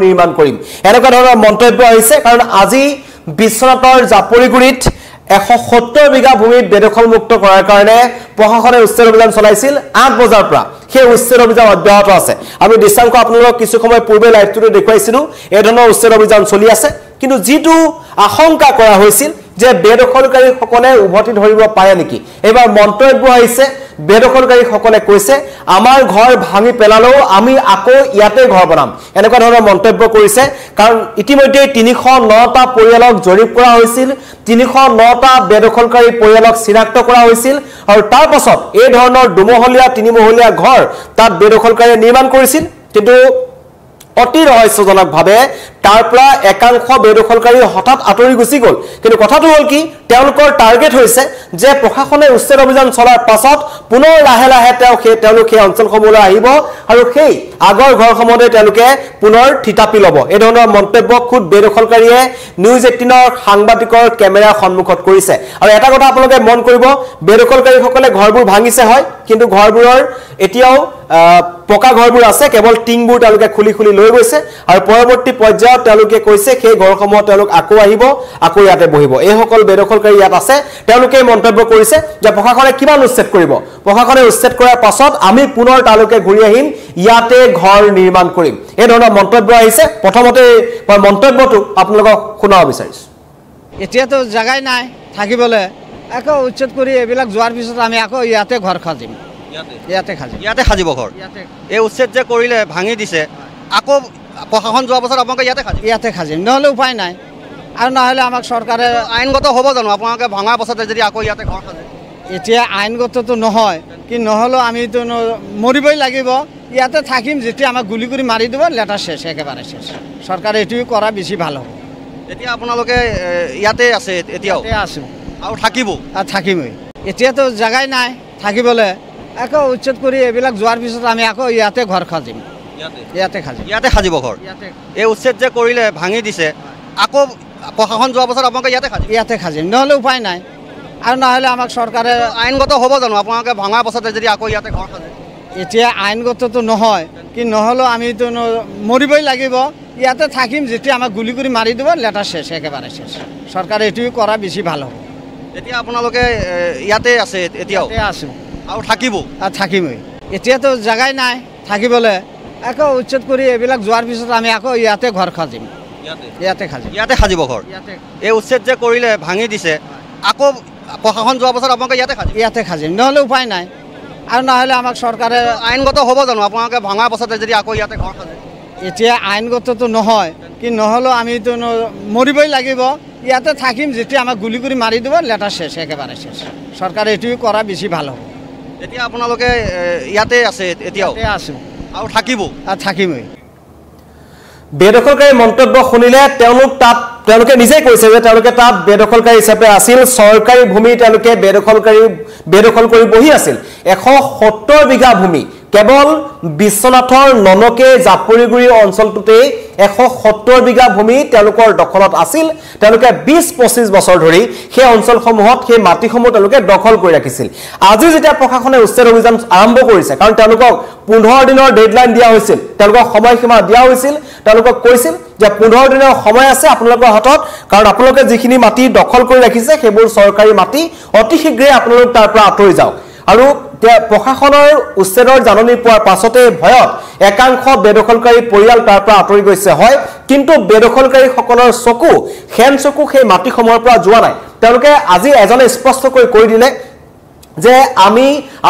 নিৰ্মাণ কৰিম এনেকুৱা ধৰণৰ মন্তব্য আহিছে কাৰণ আজি বিশ্বনাথৰ জাপৰিগুৰিত 170 বিঘা ভূমিত বেদখল মুক্ত কৰাৰ কাৰণে প্ৰশাসনে উচ্ছেদ অভিযান চলাইছিল 8 বজাৰ পৰা সেই উচ্ছেদ অভিযান অব্যাহত আছে আমি দৃশ্যাংশ আপোনালোকক কিছু সময় পূৰ্বে লাইভটোতে দেখুৱাইছিলো এই ধৰণৰ উচ্ছেদ অভিযান চলি আছে কিন্তু যেটো আশংকা কৰা হৈছিল যে বেদখলকাৰীসকলে উভতি ধৰিব পাৰে নেকি এবাৰ মন্তব্য আহিছে বেদখলকাৰীসকলে কৈছে আমাৰ ঘৰ ভাঙি পেলালেও আমি আকৌ ইয়াতে ঘৰ বনাম এনেকুৱা ধৰণৰ মন্তব্য কৰিছে কাৰণ ইতিমধ্যে 309টা পৰিয়ালক জৰীপ কৰা হৈছিল 309টা বেদখলকাৰী পৰিয়ালক চিনাক্ত কৰা হৈছিল আৰু তাৰ পাছত এই ধৰণৰ দুমহলীয়া তিনিমহলীয়া ঘৰ তাত বেদখলকাৰীয়ে নিৰ্মাণ কৰিছিল কিন্তু অতি ৰহস্যজনকভাৱে তাৰ পৰা একাংশ বেদখলকাৰী হঠাৎ আঁতৰি গুচি গ'ল কিন্তু কথাটো হ'ল কি তেওঁলোকৰ টাৰ্গেট হৈছে যে প্ৰশাসনে উচ্ছেদ অভিযান চলাৰ পাছত পুনৰ লাহে লাহে তেওঁলোকে অঞ্চলসমূহলৈ আহিব আৰু সেই আগৰ ঘৰসমূহতে তেওঁলোকে পুনৰ থিতাপি ল'ব এই ধৰণৰ মন্তব্য খুদ বেদখলকাৰীয়ে নিউজ 18ৰ সাংবাদিকৰ কেমেৰাৰ সন্মুখত কৰিছে আৰু এটা কথা আপোনালোকে মন কৰিব বেদখলকাৰীসকলে ঘৰবোৰ ভাঙিছে হয় কিন্তু ঘৰবোৰৰ এতিয়াও পকা ঘৰবোৰ আছে কেৱল টিংবোৰ তেওঁলোকে খুলি খুলি লৈ গৈছে আৰু পৰৱৰ্তী পৰ্যায়ত তেওঁলোকে কৈছে সেই ঘৰসমূহ তেওঁলোক আকৌ আহিব আকৌ ইয়াতে বহিব এই সকল বেদখলকাৰী ইয়াত আছে তেওঁলোকে মন্তব্য কৰিছে যে প্ৰশাসনে কিমান উচ্ছেদ কৰিব প্ৰশাসনে উচ্ছেদ কৰাৰ পাছত আমি পুনৰ তালুকে ঘূৰি আহিম ইয়াতে ঘৰ নিৰ্মাণ কৰিম এই ধৰণৰ মন্তব্য আহিছে প্ৰথমতে মন্তব্যটো আপোনালোকক শুনাব বিচাৰিছো এতিয়াতো জাগাই নাই থাকিবলৈ আকৌ উচ্ছেদ কৰি এবিলাক যোৱাৰ পিছত আমি আকৌ ইয়াতে ঘৰ খাজিম ইয়াতে খাজিব ঘৰ এই উচ্ছেদ যে কৰিলে ভাঙি দিছে আকৌ প্ৰশাসন যোৱাৰ পাছত আপোনালোকে ইয়াতে খাজিম নহ'লে উপায় নাই আৰু নহ'লে আমাক চৰকাৰে আইনগত হ'ব জানো আপোনালোকে ভঙাৰ পাছতে যদি আকৌ ইয়াতে ঘৰ খাজে এতিয়া আইনগতটো নহয় কি নহ'লেও আমিতো মৰিবই লাগিব ইয়াতে থাকিম যেতিয়া আমাক গুলি কৰি মাৰি দিব লেটাৰ শেষ একেবাৰে শেষ চৰকাৰে এইটোৱে কৰা বেছি ভাল হ'ব এতিয়া আপোনালোকে ইয়াতে আছে এতিয়াও আছোঁ আৰু থাকিমই এতিয়াতো জাগাই নাই থাকিবলৈ আকৌ উচ্ছেদ কৰি এইবিলাক যোৱাৰ পিছত আমি আকৌ ইয়াতে ঘৰ খাজিম ইয়াতে খাজিব ঘৰ এই উচ্ছেদ যে কৰিলে ভাঙি দিছে আকৌ প্ৰশাসন যোৱাৰ পাছত আপোনালোকে ইয়াতে খাজিম নহ'লে উপায় নাই আৰু নহ'লে আমাক চৰকাৰে আইনগত হ'ব জানো আপোনালোকে ভঙাৰ পাছতে যদি আকৌ ইয়াতে ঘৰ খাজে এতিয়া আইনগতটো নহয় কি নহ'লেও আমিতো মৰিবই লাগিব ইয়াতে থাকিম যেতিয়া আমাক গুলি কৰি মাৰি দিব লেটাৰ শেষ একেবাৰে শেষ চৰকাৰে এইটোৱে কৰা বেছি ভাল হ'ব এতিয়া আপোনালোকে ইয়াতে আছে এতিয়াও আছোঁ আৰু থাকিমই এতিয়াতো জাগাই নাই থাকিবলৈ আকৌ উচ্ছেদ কৰি এইবিলাক যোৱাৰ পিছত আমি আকৌ ইয়াতে ঘৰ খাজিম ইয়াতে খাজিব ঘৰ এই উচ্ছেদ যে কৰিলে ভাঙি দিছে আকৌ প্ৰশাসন যোৱাৰ পাছত আপোনালোকে ইয়াতে খাজিম নহ'লে উপায় নাই আৰু নহ'লে আমাক চৰকাৰে আইনগত হ'ব জানো আপোনালোকে ভঙাৰ পাছতে যদি আকৌ ইয়াতে ঘৰ খাজে এতিয়া আইনগতটো নহয় কি নহ'লেও আমিতো মৰিবই লাগিব ইয়াতে থাকিম যেতিয়া আমাক গুলি কৰি মাৰি দিব লেটাৰ শেষ একেবাৰে শেষ চৰকাৰে এইটোৱে কৰা বেছি ভাল হ'ব এতিয়া আপোনালোকে ইয়াতে আছে এতিয়াও আছোঁ আৰু থাকিমই বেদখলকাৰী মন্তব্য শুনিলে তেওঁলোকে নিজে কৈছে যে তেওঁলোকে তাত বেদখলকাৰী হিচাপে আছিল চৰকাৰী ভূমি তেওঁলোকে বেদখল কৰি বহি আছিল 170 বিঘা ভূমি কেৱল বিশ্বনাথৰ ননকে জাপৰিগুৰি অঞ্চলটোতে 170 বিঘা ভূমি তেওঁলোকৰ দখলত আছিল তেওঁলোকে 20-25 বছৰ ধৰি সেই অঞ্চলসমূহত সেই মাটিসমূহ তেওঁলোকে দখল কৰি ৰাখিছিল আজি যেতিয়া প্ৰশাসনে উচ্ছেদ অভিযান আৰম্ভ কৰিছে কাৰণ তেওঁলোকক 15 দিনৰ ডেডলাইন দিয়া হৈছিল তেওঁলোকক সময়সীমা দিয়া হৈছিল তেওঁলোকক কৈছিল যে 15 দিনৰ সময় আছে আপোনালোকৰ হাতত কাৰণ আপোনালোকে যিখিনি মাটি দখল কৰি ৰাখিছে সেইবোৰ চৰকাৰী মাটি অতি শীঘ্ৰে আপোনালোক তাৰ পৰা আঁতৰি যাওক আৰু প্ৰশাসনৰ উচ্ছেদৰ জাননী পোৱাৰ পাছতে ভয়ত একাংশ বেদখলকাৰী পৰিয়াল তাৰ পৰা আঁতৰি গৈছে হয় কিন্তু বেদখলকাৰীসকলৰ চকু সেই মাটিসমূহৰ পৰা যোৱা নাই তেওঁলোকে আজি এজনে স্পষ্টকৈ কৈ দিলে যে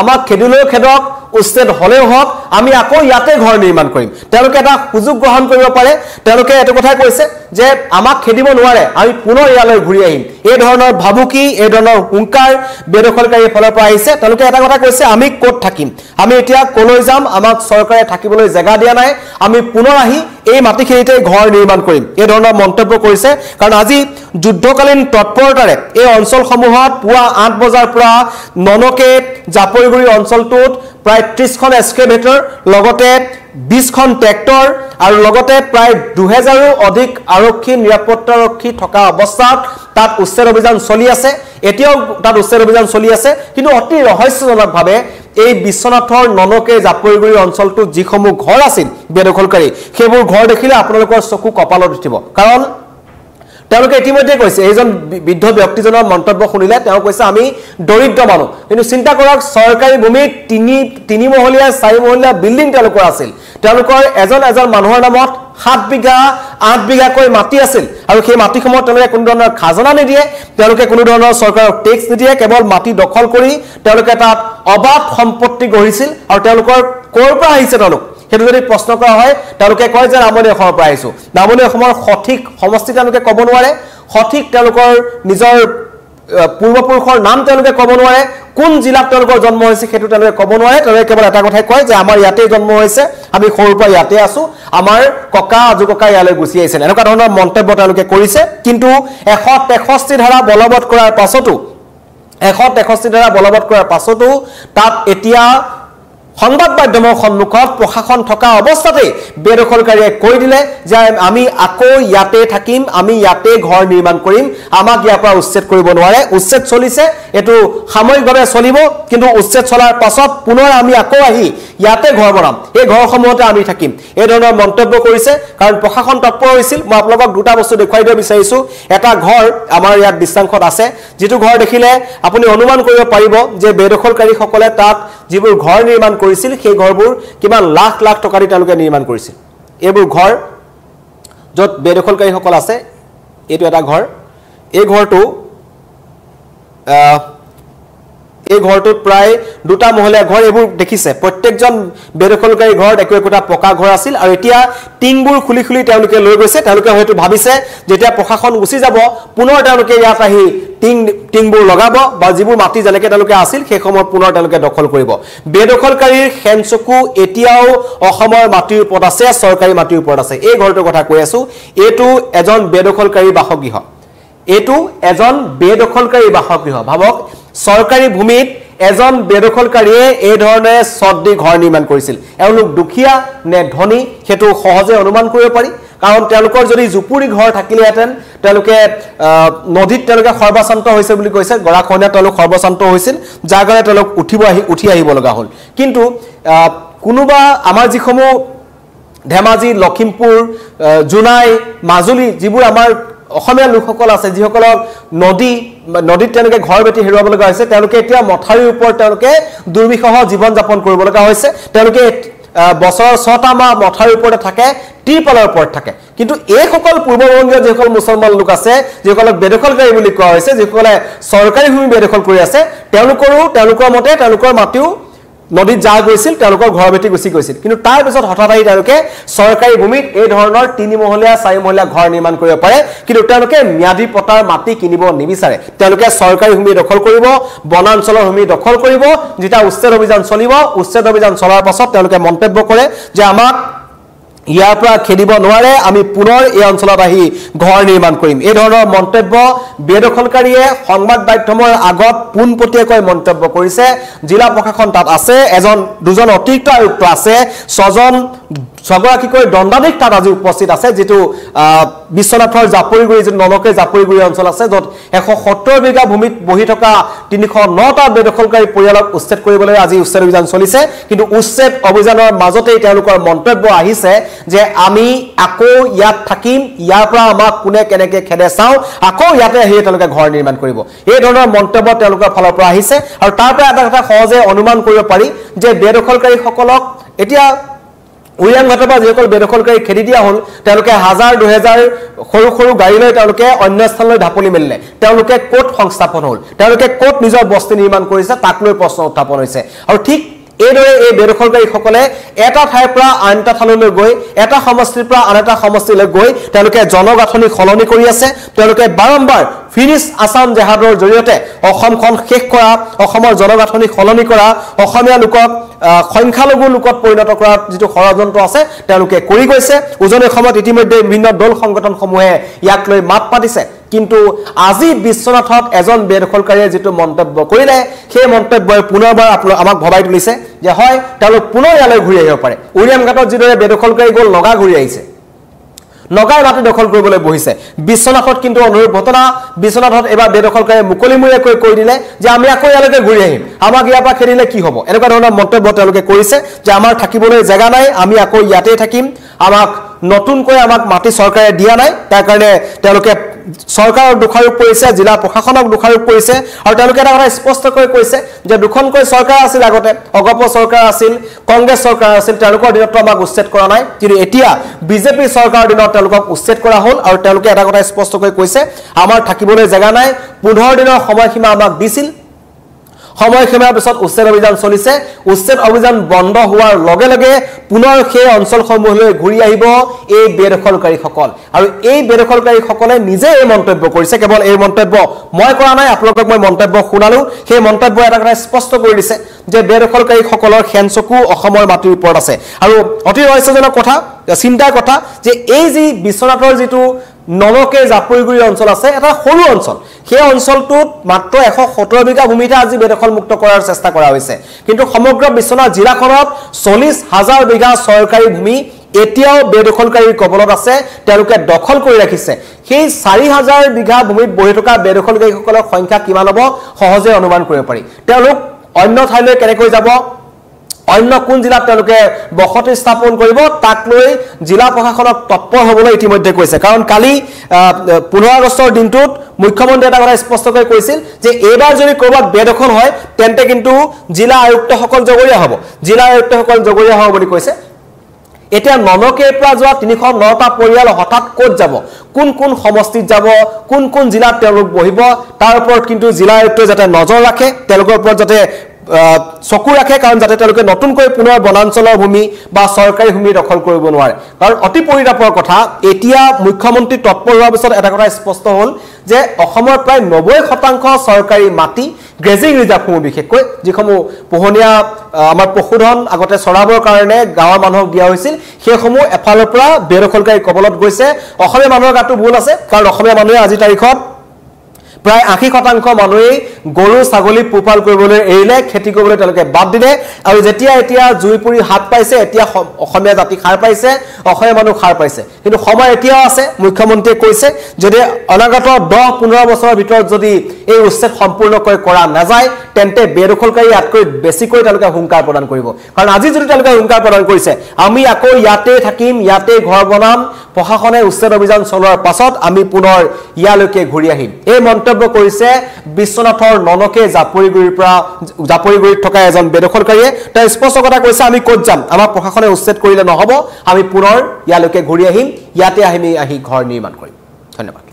আমাক খেদিলেও খেদক উচ্ছেদ হলেও হওক আমি আকৌ ইয়াতে ঘৰ নিৰ্মাণ কৰিম তেওঁলোকে এটা সুযোগ গ্ৰহণ কৰিব পাৰে তেওঁলোকে এটো কথা কৈছে যে আমাক খেদিব নোৱাৰে আমি পুনৰ ইয়ালৈ ঘূৰি আহিম এই ধৰণৰ ভাবুকি এই ধৰণৰ হুংকাৰ বেদখলকাৰীৰ ফালৰ পৰা আহিছে তেওঁলোকে এটা কথা কৈছে আমি ক'ত থাকিম আমি এতিয়া কলৈ যাম আমাক চৰকাৰে থাকিবলৈ জায়গা দিয়া নাই আমি পুনৰ আহি এই মাটিখিনিতে ঘৰ নিৰ্মাণ কৰিম এই ধৰণৰ মন্তব্য কৰিছে কাৰণ আজি যুদ্ধকালীন তৎপৰতাৰে এই অঞ্চলসমূহত পুৱা 8 বজাৰ পৰা ননকে জাপৰিগুৰি অঞ্চলটোত প্ৰায় 30খন এক্সকেভেটৰ লগতে 20খন ট্ৰেক্টৰ আৰু লগতে প্ৰায় 2000ৰো অধিক আৰক্ষী নিৰাপত্তাৰক্ষী থকা অৱস্থাত তাত উচ্ছেদ অভিযান চলি আছে এতিয়াও তাত উচ্ছেদ অভিযান চলি আছে কিন্তু অতি ৰহস্যজনকভাৱে এই বিশ্বনাথৰ ননকে জাপৰিগুৰি অঞ্চলটোত যিসমূহ ঘৰ আছিল বেদখলকাৰী সেইবোৰ ঘৰ দেখিলে আপোনালোকৰ চকু কপালত উঠিব কাৰণ তেওঁলোকে ইতিমধ্যে কৈছে এইজন বৃদ্ধ ব্যক্তিজনৰ মন্তব্য শুনিলে তেওঁ কৈছে আমি দৰিদ্ৰ মানুহ কিন্তু চিন্তা কৰক চৰকাৰী ভূমিত তিনি মহলীয়া 4 মহলীয়া বিল্ডিং তেওঁলোকৰ আছিল তেওঁলোকৰ এজন মানুহৰ নামত 7 বিঘা 8 বিঘাকৈ মাটি আছিল আৰু সেই মাটিসমূহ তেওঁলোকে কোনো ধৰণৰ খাজনা নিদিয়ে তেওঁলোকে কোনো ধৰণৰ চৰকাৰৰ টেক্স নিদিয়ে কেৱল মাটি দখল কৰি তেওঁলোকে তাত অবাধ সম্পত্তি গঢ়িছিল আৰু তেওঁলোকৰ ক'ৰ পৰা আহিছে তেওঁলোক হেতু যদি প্ৰশ্ন কৰা হয় তেওঁলোকে কয় যে নামনি অসমৰ পৰা আহিছো নামনি অসমৰ সঠিক সমষ্টি তেওঁলোকে ক'ব নোৱাৰে সঠিক তেওঁলোকৰ নিজৰ পূৰ্বপুৰুষৰ নাম তেওঁলোকে ক'ব নোৱাৰে কোন জিলাত তেওঁলোকৰ জন্ম হৈছে হেতু তেওঁলোকে ক'ব নোৱাৰে তেওঁলোকে কেৱল এটা কথাই কয় যে আমাৰ ইয়াতে জন্ম হৈছে আমি সৰুৰ পৰা ইয়াতে আছো আমাৰ ককা আজু ককা ইয়ালৈ গুচি আহিছে এনেকুৱা ধৰণৰ মন্তব্য তেওঁলোকে কৰিছে কিন্তু 163 ধাৰা বলবৎ কৰাৰ পাছতো তাত এতিয়া সংবাদ মাধ্যমৰ সন্মুখত প্ৰশাসন থকা অৱস্থাতে বেদখলকাৰীয়ে কৈ দিলে যে আমি আকৌ ইয়াতে থাকিম আমি ইয়াতে ঘৰ নিৰ্মাণ কৰিম আমাক ইয়াৰ পৰা উচ্ছেদ কৰিব নোৱাৰে উচ্ছেদ চলিছে এটো সাময়িকভাৱে চলিব কিন্তু উচ্ছেদ চলাৰ পাছত পুনৰ আমি আকৌ আহি ইয়াতে ঘৰ বনাম এই ঘৰসমূহতে আমি থাকিম এই ধৰণৰ মন্তব্য কৰিছে কাৰণ প্ৰশাসন তৎপৰ হৈছিল মই আপোনালোকক দুটা বস্তু দেখুৱাই দিব বিচাৰিছো এটা ঘৰ আমাৰ ইয়াত বিশাংখত আছে যেটো ঘৰ দেখিলে আপুনি অনুমান কৰিব পাৰিব যে বেদখলকাৰীসকলে তাত যিবোৰ ঘৰ নিৰ্মাণ কৰিছিল সেই ঘৰবোৰ কিমান লাখ লাখ টকা দি তেওঁলোকে নিৰ্মাণ কৰিছিল এইবোৰ ঘৰ যত বেদখলকাৰীসকল আছে এটো এটা ঘৰ এই ঘৰটোত প্ৰায় দুটা মহলীয়া ঘৰ এইবোৰ দেখিছে প্ৰত্যেকজন বেদখলকাৰী ঘৰ একোটা পকা ঘৰ আছিল আৰু এতিয়া টিংবোৰ খুলি তেওঁলোকে লৈ গৈছে তেওঁলোকে হয়তো ভাবিছে যেতিয়া প্ৰশাসন গুচি যাব পুনৰ তেওঁলোকে ইয়াত আহি টিংবোৰ লগাব বা যিবোৰ মাটি যেনেকৈ তেওঁলোকে আছিল সেই সময়ত পুনৰ তেওঁলোকে দখল কৰিব বেদখলকাৰীৰ হেনচকু এতিয়াও অসমৰ মাটিৰ ওপৰত আছে চৰকাৰী মাটিৰ ওপৰত আছে এই ঘৰটোৰ কথা কৈ আছো এটো এজন বেদখলকাৰী বাসগৃহ ভাবক চৰকাৰী ভূমিত এজন বেদখলকাৰীয়ে এই ধৰণে ছদ্দি ঘৰ নিৰ্মাণ কৰিছিল এওঁলোক দুখীয়া নে ধনী হেতু সহজে অনুমান কৰিব পাৰি কাৰণ তেওঁলোকৰ যদি জুপুৰি ঘৰ থাকিলেহেঁতেন তেওঁলোকে নদীত তেওঁলোকে সৰ্বশান্ত হৈছে বুলি কৈছে গৰাখহনীয়া তেওঁলোক সৰ্বশান্ত হৈছিল যাৰ কাৰণে তেওঁলোক উঠি আহিব লগা হ'ল কিন্তু কোনোবা আমাৰ যিসমূহ ধেমাজি লখিমপুৰ জুনাই মাজুলী যিবোৰ আমাৰ অসমীয়া লোকসকল আছে যিসকলক নদীত তেওঁলোকে ঘৰ বেটি হেৰুৱাব লগা হৈছে তেওঁলোকে এতিয়া মথাৰীৰ ওপৰত তেওঁলোকে দুৰ্বিষহ জীৱন যাপন কৰিব লগা হৈছে তেওঁলোকে বছৰৰ 6টা মাহ মথাৰীৰ ওপৰতে থাকে ত্ৰিপালৰ ওপৰত থাকে কিন্তু এই সকল পূৰ্ববংগীয় যিসকল মুছলমান লোক আছে যিসকলক বেদখলকাৰী বুলি কোৱা হৈছে যিসকলে চৰকাৰী ভূমি বেদখল কৰি আছে তেওঁলোকৰ মতে তেওঁলোকৰ মাটিও নদীত যা গৈছিল তেওঁলোকৰ ঘৰ বেটি গুচি গৈছিল কিন্তু তাৰ পিছত হঠাৎ আহি তেওঁলোকে চৰকাৰী ভূমিত এই ধৰণৰ 3 মহলীয়া 4 মহলীয়া ঘৰ নিৰ্মাণ কৰিব পাৰে কিন্তু তেওঁলোকে ম্যাদী পটাৰ মাটি কিনিব নিবিচাৰে তেওঁলোকে চৰকাৰী ভূমি দখল কৰিব বনাঞ্চলৰ ভূমি দখল কৰিব যেটা উচ্ছেদ অভিযান চলিব উচ্ছেদ অভিযান চলাৰ পাছত তেওঁলোকে মন্তব্য কৰে যে আমাক ইয়াৰ পৰা খেদিব নোৱাৰে আমি পুনৰ এই অঞ্চলত আহি ঘৰ নিৰ্মাণ কৰিম এই ধৰণৰ মন্তব্য বেদখলকাৰীয়ে সংবাদ মাধ্যমৰ আগত পোনপটীয়াকৈ মন্তব্য কৰিছে জিলা প্ৰশাসন তাত আছে দুজন অতিৰিক্ত আয়ুক্ত আছে 6গৰাকীকৈ দণ্ডাধীশ তাত আজি উপস্থিত আছে যেটো বিশ্বনাথৰ জাপৰিগুৰি যে ননকে জাপৰিগুৰি অঞ্চল আছে যত 170 বিঘা ভূমিত বহি থকা 309টা বেদখলকাৰী পৰিয়ালক উচ্ছেদ কৰিবলৈ আজি উচ্ছেদ অভিযান চলিছে কিন্তু উচ্ছেদ অভিযানৰ মাজতেই তেওঁলোকৰ মন্তব্য আহিছে যে আমি আকৌ ইয়াত থাকিম ইয়াৰ পৰা আমাক কোনে কেনেকৈ খেদে চাওঁ আকৌ ইয়াতে আহি তেওঁলোকে ঘৰ নিৰ্মাণ কৰিব এই ধৰণৰ মন্তব্য তেওঁলোকৰ ফালৰ পৰা আহিছে আৰু তাৰ পৰা এটা কথা সহজে অনুমান কৰিব পাৰি যে বেদখলকাৰীসকলক এতিয়া উৰিয়াং ঘাটৰ পৰা যিসকল বেদখলকাৰী খেদি দিয়া হ'ল তেওঁলোকে 1000-2000 সৰু গাড়ী লৈ তেওঁলোকে অন্য স্থানলৈ ঢাপলি মেলিলে তেওঁলোকে ক'ত সংস্থাপন হ'ল তেওঁলোকে ক'ত নিজৰ বস্তি নিৰ্মাণ কৰিছে তাক লৈ প্ৰশ্ন উত্থাপন হৈছে আৰু ঠিক এইদৰে এই বেদখলকাৰীসকলে এটা ঠাইৰ পৰা আন এটা ঠাইলৈ গৈ এটা সমষ্টিৰ পৰা আন এটা সমষ্টিলৈ গৈ তেওঁলোকে জনগাঁথনি সলনি কৰি আছে তেওঁলোকে বাৰম্বাৰ ফিনিশ আসাম জেহাদৰ জৰিয়তে অসমখন শেষ কৰা অসমৰ জনগাঁথনি সলনি কৰা অসমীয়া লোকক সংখ্যালঘু লোকত পৰিণত কৰাৰ যেটো ষড়যন্ত্ৰ আছে তেওঁলোকে কৰি গৈছে উজনি সময়ত ইতিমধ্যে বিভিন্ন দল সংগঠনসমূহে ইয়াক লৈ মাত পাতিছে কিন্তু আজি বিশ্বনাথত এজন বেদখলকাৰীয়ে যেটো মন্তব্য কৰিলে সেই মন্তব্যই পুনৰবাৰ আমাক ভবাই তুলিছে যে হয় তেওঁলোক পুনৰ ইয়ালৈ ঘূৰি আহিব পাৰে উৰিয়াম ঘাটত যিদৰে বেদখলকাৰী গ'ল লগা ঘূৰি আহিছে নগাই মাটি দখল কৰিবলৈ বহিছে বিশ্বনাথত কিন্তু অনুৰূপ ঘটনা বিশ্বনাথত এবাৰ বেদখলকাৰী মুকলিমূৰীয়াকৈ কৈ দিলে যে আমি আকৌ ইয়ালৈকে ঘূৰি আহিম আমাক ইয়াৰ পৰা খেদিলে কি হ'ব এনেকুৱা ধৰণৰ মন্তব্য তেওঁলোকে কৰিছে যে আমাৰ থাকিবলৈ জেগা নাই আমি আকৌ ইয়াতে থাকিম আমাক নতুনকৈ আমাক মাটি চৰকাৰে দিয়া নাই তাৰ কাৰণে তেওঁলোকে চৰকাৰৰ দোষাৰোপ কৰিছে জিলা প্ৰশাসনক দোষাৰোপ কৰিছে আৰু তেওঁলোকে এটা কথা স্পষ্টকৈ কৈছে যে দুখনকৈ চৰকাৰ আছিল আগতে অগপ চৰকাৰ আছিল কংগ্ৰেছ চৰকাৰ আছিল তেওঁলোকৰ দিনত আমাক উচ্ছেদ কৰা নাই কিন্তু এতিয়া বিজেপি চৰকাৰৰ দিনত তেওঁলোকক উচ্ছেদ কৰা হ'ল আৰু তেওঁলোকে এটা কথা স্পষ্টকৈ কৈছে আমাৰ থাকিবলৈ জেগা নাই 15 দিনৰ সময়সীমা আমাক দিছিল সময়সীমাৰ পিছত উচ্ছেদ অভিযান চলিছে উচ্ছেদ অভিযান বন্ধ হোৱাৰ লগে লগে পুনৰ সেই অঞ্চলসমূহলৈ ঘূৰি আহিব এই বেদখলকাৰীসকল আৰু এই বেদখলকাৰীসকলে নিজে এই মন্তব্য কৰিছে কেৱল এই মন্তব্য মই কৰা নাই আপোনালোকক মই মন্তব্য শুনালো সেই মন্তব্য এটা কথা স্পষ্ট কৰি দিছে যে বেদখলকাৰীসকলৰ খেনচকু অসমৰ মাটিৰ ওপৰত আছে আৰু অতি ৰহস্যজনক কথা চিন্তাৰ কথা যে এই যি বিশ্বনাথৰ যিটো নলকে জাপুৰিগুৰি অঞ্চল আছে এটা সৰু অঞ্চল সেই অঞ্চলটোত মাত্ৰ 117 বিঘা ভূমিতে আজি বেদখল মুক্ত কৰাৰ চেষ্টা কৰা হৈছে কিন্তু সমগ্ৰ বিশ্বনাথ জিলাখনত 40,000 বিঘা চৰকাৰী ভূমি এতিয়াও বেদখলকাৰীৰ কবলত আছে তেওঁলোকে দখল কৰি ৰাখিছে সেই 4000 বিঘা ভূমিত বহি থকা বেদখলকাৰীসকলৰ সংখ্যা কিমান হ'ব সহজে অনুমান কৰিব পাৰি তেওঁলোক অন্য ঠাইলৈ কেনেকৈ যাব অন্য কোন জিলাত তেওঁলোকে বসতি স্থাপন কৰিব তাক লৈ জিলা প্ৰশাসনক তৎপৰ হ'বলৈ ইতিমধ্যে কৈছে কাৰণ কালি 15 আগষ্টৰ দিনটোত মুখ্যমন্ত্ৰী এটা কথা স্পষ্টকৈ কৈছিল যে এইবাৰ যদি কৰবাত বেদখল হয় তেন্তে কিন্তু জিলা আয়ুক্তসকল জগৰীয়া হ'ব জিলা আয়ুক্তসকল জগৰীয়া হ'ব বুলি কৈছে এতিয়া নলকেৰ পৰা যোৱা 309টা পৰিয়াল হঠাৎ ক'ত যাব কোন কোন সমষ্টিত যাব কোন কোন জিলাত তেওঁলোক বহিব তাৰ ওপৰত কিন্তু জিলা আয়ুক্তই যাতে নজৰ ৰাখে তেওঁলোকৰ ওপৰত যাতে চকু ৰাখে কাৰণ যাতে তেওঁলোকে নতুনকৈ পুনৰ বনাঞ্চলৰ ভূমি বা চৰকাৰী ভূমি দখল কৰিব নোৱাৰে কাৰণ অতি পৰিতাপৰ কথা এতিয়া মুখ্যমন্ত্ৰী তৎপৰ হোৱাৰ পিছত এটা কথা স্পষ্ট হ'ল যে অসমৰ প্ৰায় 90% চৰকাৰী মাটি গ্ৰেজিং ৰিজাৰ্ভসমূহ বিশেষকৈ যিসমূহ পোহনীয়া আমাৰ পশুধন আগতে চৰাবৰ কাৰণে গাঁৱৰ মানুহক দিয়া হৈছিল সেইসমূহ এফালৰ পৰা বেদখলকাৰী কবলত গৈছে অসমীয়া মানুহৰ গাটো ভুল আছে কাৰণ অসমীয়া মানুহে আজি তাৰিখত প্ৰায় 80% মানুহে গৰু ছাগলী পোপাল কৰিবলৈ এৰিলে খেতি কৰিবলৈ তেওঁলোকে বাদ দিলে আৰু যেতিয়া এতিয়া জুইপুৰি হাত পাইছে এতিয়া অসমীয়া জাতি খাৰ পাইছে অসমীয়া মানুহ খাৰ পাইছে কিন্তু সময় এতিয়াও আছে মুখ্যমন্ত্ৰীয়ে কৈছে যদি অনাগত 10-15 বছৰৰ ভিতৰত যদি এই উচ্ছেদ সম্পূৰ্ণকৈ কৰা নাযায় তেন্তে বেদখলকাৰী ইয়াতকৈ বেছিকৈ তেওঁলোকে হুংকাৰ প্ৰদান কৰিব কাৰণ আজি যদি তেওঁলোকে হুংকাৰ প্ৰদান কৰিছে আমি আকৌ ইয়াতে থাকিম ইয়াতে ঘৰ বনাম প্ৰশাসনে উচ্ছেদ অভিযান চলোৱাৰ পাছত আমি পুনৰ ইয়ালৈকে ঘূৰি আহিম এই মন্তব্য কৰিছে বিশ্বনাথৰ নলকে জাপুৰিগুৰিত থকা এজন বেদখলকাৰীয়ে তেওঁ স্পষ্ট কথা কৈছে আমি ক'ত যাম আমাৰ প্ৰশাসনে উচ্ছেদ কৰিলে নহব আমি পুনৰ ইয়ালৈকে ঘূৰি আহিম ইয়াতে আহি ঘৰ নিৰ্মাণ কৰিম ধন্যবাদ